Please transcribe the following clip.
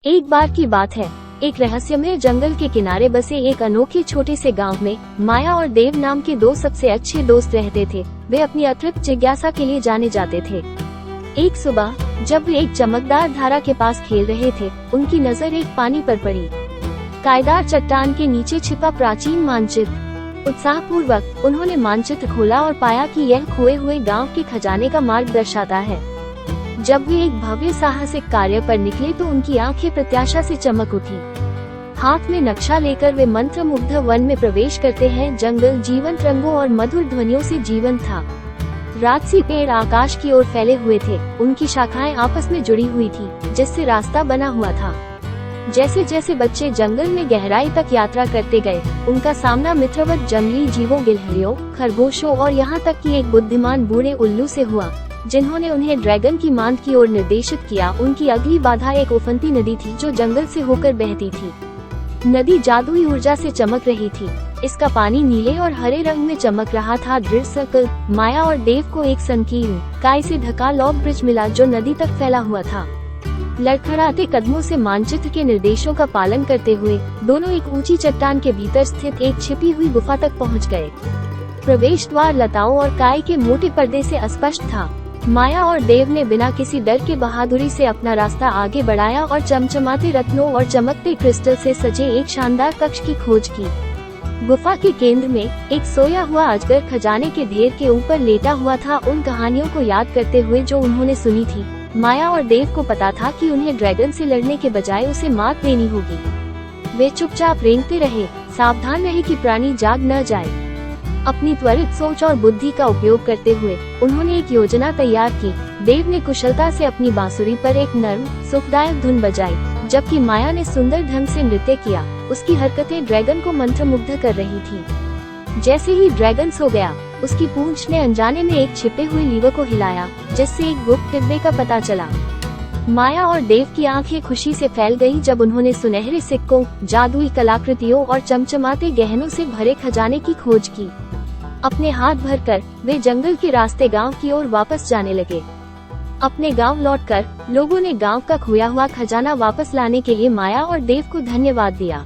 एक बार की बात है, एक रहस्यमय जंगल के किनारे बसे एक अनोखे छोटे से गांव में माया और देव नाम के दो सबसे अच्छे दोस्त रहते थे। वे अपनी अतृप्त जिज्ञासा के लिए जाने जाते थे। एक सुबह जब वे एक चमकदार धारा के पास खेल रहे थे, उनकी नजर एक पानी पर पड़ी। कायदार चट्टान के नीचे छिपा प्राचीन मानचित्र। उत्साहपूर्वक उन्होंने मानचित्र खोला और पाया कि यह खोए हुए गांव के खजाने का मार्ग दर्शाता है। जब वे एक भव्य साहसिक कार्य पर निकले तो उनकी आंखें प्रत्याशा से चमक उठी। हाथ में नक्शा लेकर वे मंत्रमुग्ध वन में प्रवेश करते हैं। जंगल जीवंत रंगों और मधुर ध्वनियों से जीवंत था। राजसी पेड़ आकाश की ओर फैले हुए थे, उनकी शाखाएं आपस में जुड़ी हुई थी, जिससे रास्ता बना हुआ था। जैसे जैसे बच्चे जंगल में गहराई तक यात्रा करते गए, उनका सामना मित्रवत जंगली जीवों, गिलहरियों, खरगोशों और यहाँ तक कि एक बुद्धिमान बूढ़े उल्लू से हुआ, जिन्होंने उन्हें ड्रैगन की मांद की ओर निर्देशित किया। उनकी अगली बाधा एक उफनती नदी थी जो जंगल से होकर बहती थी। नदी जादुई ऊर्जा से चमक रही थी। इसका पानी नीले और हरे रंग में चमक रहा था। दृढ़ सर्कल माया और देव को एक संकीर्ण काय से ढका लॉग ब्रिज मिला जो नदी तक फैला हुआ था। लड़खड़ाते कदमों से मानचित्र के निर्देशों का पालन करते हुए दोनों एक ऊंची चट्टान के भीतर स्थित एक छिपी हुई गुफा तक पहुंच गए। प्रवेश द्वार लताओं और काय के मोटे पर्दे से अस्पष्ट था। माया और देव ने बिना किसी डर के बहादुरी से अपना रास्ता आगे बढ़ाया और चमचमाते रत्नों और चमकते क्रिस्टल से सजे एक शानदार कक्ष की खोज की। गुफा के केंद्र में एक सोया हुआ अजगर खजाने के ढेर के ऊपर लेटा हुआ था। उन कहानियों को याद करते हुए जो उन्होंने सुनी थी, माया और देव को पता था कि उन्हें ड्रैगन से लड़ने के बजाय उसे मात देनी होगी। वे चुपचाप रेंगते रहे, सावधान रहे कि प्राणी जाग न जाए। अपनी त्वरित सोच और बुद्धि का उपयोग करते हुए उन्होंने एक योजना तैयार की। देव ने कुशलता से अपनी बांसुरी पर एक नर्म सुखदायक धुन बजाई, जबकि माया ने सुंदर ढंग से नृत्य किया। उसकी हरकतें ड्रैगन को मंत्रमुग्ध कर रही थी। जैसे ही ड्रैगन सो गया, उसकी पूंछ ने अनजाने में एक छिपे हुए लीवर को हिलाया, जिससे एक गुप्त डिब्बे का पता चला। माया और देव की आंखें खुशी से फैल गईं जब उन्होंने सुनहरे सिक्कों, जादुई कलाकृतियों और चमचमाते गहनों से भरे खजाने की खोज की। अपने हाथ भरकर वे जंगल के रास्ते गांव की ओर वापस जाने लगे। अपने गांव लौटकर लोगों ने गांव का खोया हुआ खजाना वापस लाने के लिए माया और देव को धन्यवाद दिया।